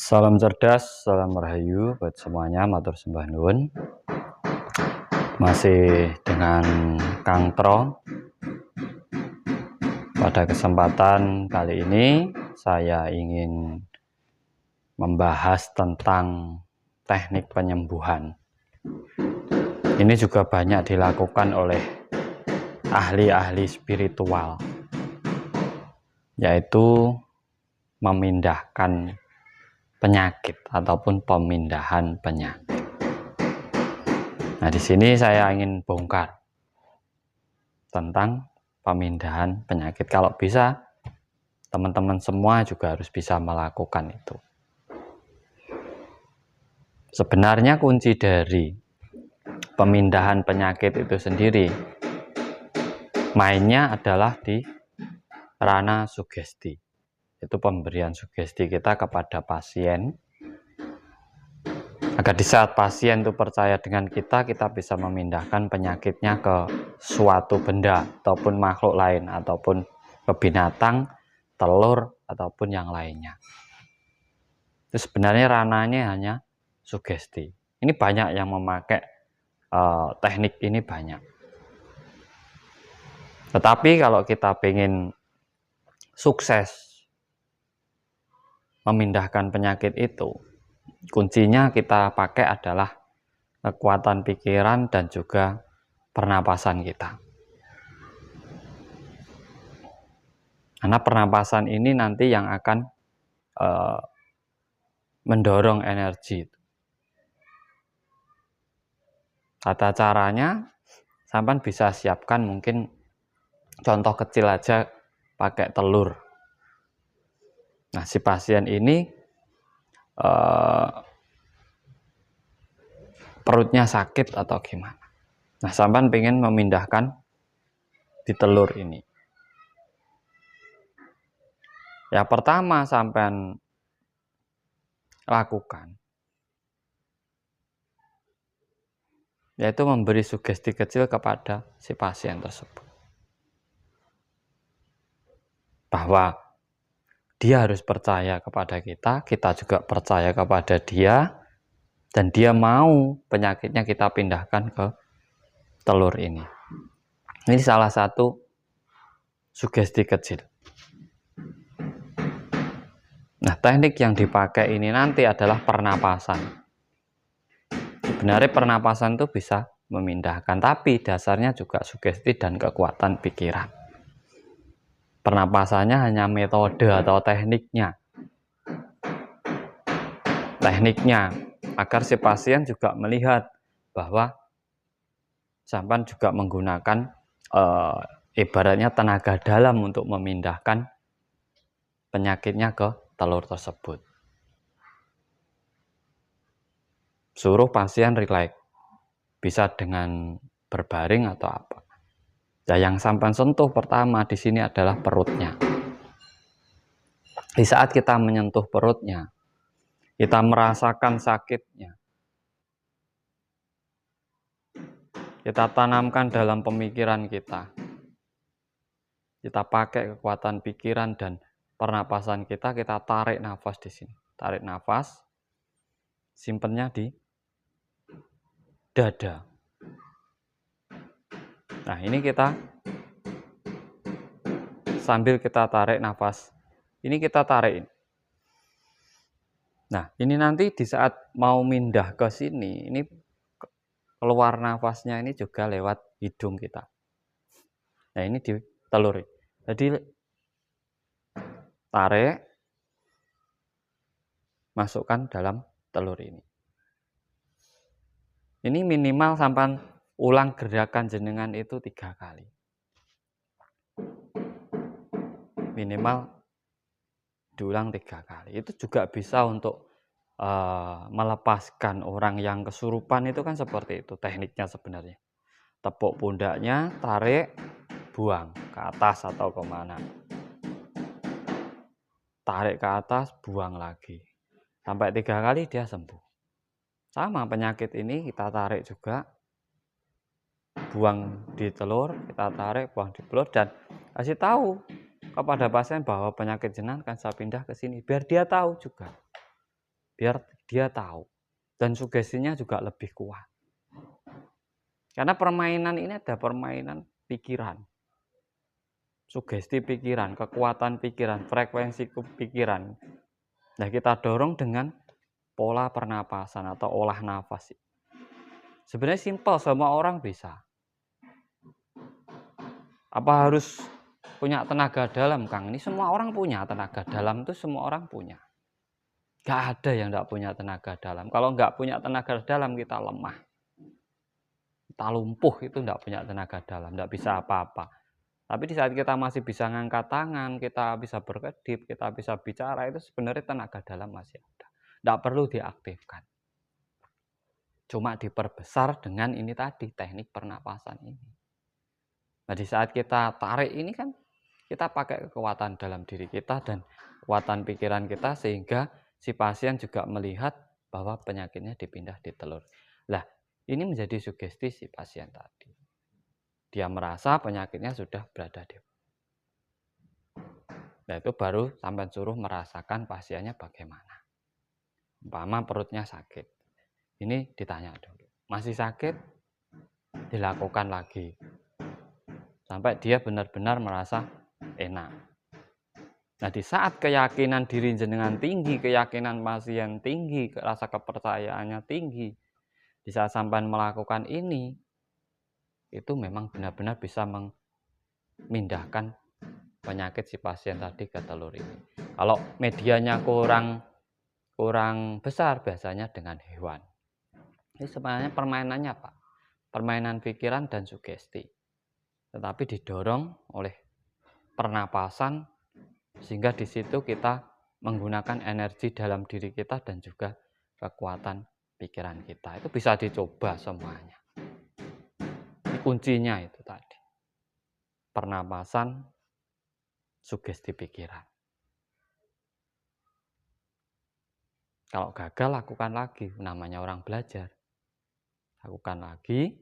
Salam cerdas, salam rahayu buat semuanya, matur sembah nuwun. Masih dengan Kang Tro. Pada kesempatan kali ini saya ingin membahas tentang teknik penyembuhan. Ini juga banyak dilakukan oleh ahli-ahli spiritual, yaitu memindahkan penyakit ataupun pemindahan penyakit. Nah, di sini saya ingin bongkar tentang pemindahan penyakit. Kalau bisa, teman-teman semua juga harus bisa melakukan itu. Sebenarnya kunci dari pemindahan penyakit itu sendiri, mainnya adalah di ranah sugesti. Itu pemberian sugesti kita kepada pasien, agar di saat pasien itu percaya dengan kita bisa memindahkan penyakitnya ke suatu benda ataupun makhluk lain, ataupun ke binatang, telur, ataupun yang lainnya. Itu sebenarnya ranahnya hanya sugesti. Ini banyak yang memakai teknik ini banyak. Tetapi kalau kita ingin sukses memindahkan penyakit itu, kuncinya kita pakai adalah kekuatan pikiran dan juga pernapasan kita. Karena pernapasan ini nanti yang akan mendorong energi. Tata caranya, sampai bisa siapkan mungkin contoh kecil aja pakai telur. Nah, si pasien ini perutnya sakit atau gimana. Nah, sampai pengen memindahkan di telur ini. Ya, pertama sampai lakukan yaitu memberi sugesti kecil kepada si pasien tersebut, bahwa dia harus percaya kepada kita, kita juga percaya kepada dia, dan dia mau penyakitnya kita pindahkan ke telur ini. Ini salah satu sugesti kecil. Nah, teknik yang dipakai ini nanti adalah pernapasan. Sebenarnya pernapasan itu bisa memindahkan, tapi dasarnya juga sugesti dan kekuatan pikiran. Pernapasannya hanya metode atau tekniknya. Agar si pasien juga melihat bahwa sampan juga menggunakan ibaratnya tenaga dalam untuk memindahkan penyakitnya ke telur tersebut. Suruh pasien rileks, bisa dengan berbaring atau apa. Ya, yang sampan sentuh pertama di sini adalah perutnya. Di saat kita menyentuh perutnya, kita merasakan sakitnya, kita tanamkan dalam pemikiran kita. Kita pakai kekuatan pikiran dan pernapasan kita tarik nafas di sini. Tarik nafas, simpennya di dada. Nah, ini kita sambil kita tarik nafas, ini kita tarik. Nah, ini nanti di saat mau mindah ke sini, ini keluar nafasnya ini juga lewat hidung kita. Nah, ini di telur. Jadi tarik, masukkan dalam telur ini. Ini minimal sampai ulang gerakan jenengan itu 3 kali. Minimal diulang 3 kali. Itu juga bisa untuk melepaskan orang yang kesurupan, itu kan seperti itu tekniknya sebenarnya. Tepuk pundaknya, tarik, buang ke atas atau kemana. Tarik ke atas, buang lagi. Sampai 3 kali dia sembuh. Sama penyakit ini kita tarik juga, buang di telur, kita tarik, buang di telur, dan kasih tahu kepada pasien bahwa penyakit jenengan kan saya pindah ke sini, biar dia tahu juga. biar dia tahu. Dan sugestinya juga lebih kuat. Karena permainan ini ada permainan pikiran. Sugesti pikiran, kekuatan pikiran, frekuensi pikiran. Nah, kita dorong dengan pola pernapasan atau olah nafas. Sebenarnya simpel, semua orang bisa. Apa harus punya tenaga dalam, Kang? Ini semua orang punya tenaga dalam, itu semua orang punya. Gak ada yang gak punya tenaga dalam. Kalau gak punya tenaga dalam, kita lemah. Kita lumpuh, itu gak punya tenaga dalam, gak bisa apa-apa. Tapi di saat kita masih bisa ngangkat tangan, kita bisa berkedip, kita bisa bicara, itu sebenarnya tenaga dalam masih ada. Tidak perlu diaktifkan. Cuma diperbesar dengan ini tadi, teknik pernapasan ini. Nah, di saat kita tarik ini kan, kita pakai kekuatan dalam diri kita dan kekuatan pikiran kita, sehingga si pasien juga melihat bahwa penyakitnya dipindah di telur. Nah, ini menjadi sugesti si pasien tadi. Dia merasa penyakitnya sudah berada di. Nah, itu baru sampai suruh merasakan pasiennya bagaimana. Umpama perutnya sakit. Ini ditanya dulu. Masih sakit? Dilakukan lagi. Sampai dia benar-benar merasa enak. Nah, di saat keyakinan diri jenengan tinggi, keyakinan pasien tinggi, rasa kepercayaannya tinggi, di saat sampai melakukan ini, itu memang benar-benar bisa memindahkan penyakit si pasien tadi ke telur ini. Kalau medianya kurang besar, biasanya dengan hewan. Ini sebenarnya permainannya apa? Permainan pikiran dan sugesti. Tetapi didorong oleh pernapasan, sehingga di situ kita menggunakan energi dalam diri kita dan juga kekuatan pikiran kita. Itu bisa dicoba semuanya. Ini kuncinya itu tadi. Pernapasan, sugesti pikiran. Kalau gagal, lakukan lagi. Namanya orang belajar. Lakukan lagi.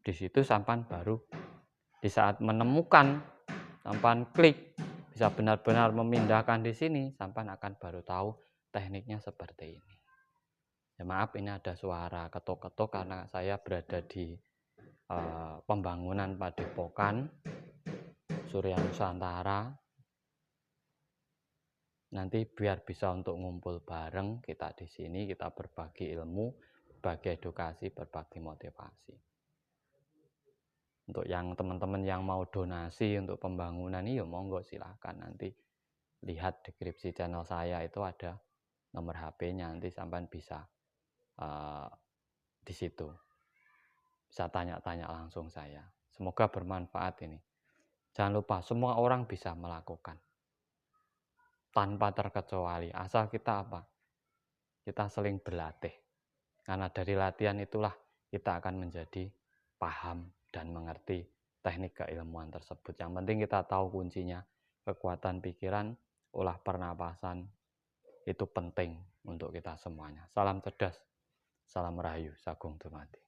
Di situ sampan baru. Di saat menemukan, sampan klik, bisa benar-benar memindahkan di sini, sampan akan baru tahu tekniknya seperti ini. Ya maaf, ini ada suara ketok-ketok karena saya berada di pembangunan Padepokan Surya Nusantara. Nanti biar bisa untuk ngumpul bareng kita di sini, kita berbagi ilmu, berbagi edukasi, berbagi motivasi. Untuk yang teman-teman yang mau donasi untuk pembangunan ini, ya monggo silahkan, nanti lihat deskripsi channel saya itu ada nomor HP-nya, nanti sampai bisa di situ. Bisa tanya-tanya langsung saya. Semoga bermanfaat ini. Jangan lupa, semua orang bisa melakukan. Tanpa terkecuali, asal kita apa? Kita saling berlatih. Karena dari latihan itulah kita akan menjadi paham dan mengerti teknik keilmuan tersebut. Yang penting kita tahu kuncinya, kekuatan pikiran, olah pernapasan, itu penting untuk kita semuanya. Salam cerdas, salam rahayu, sagung dumadi.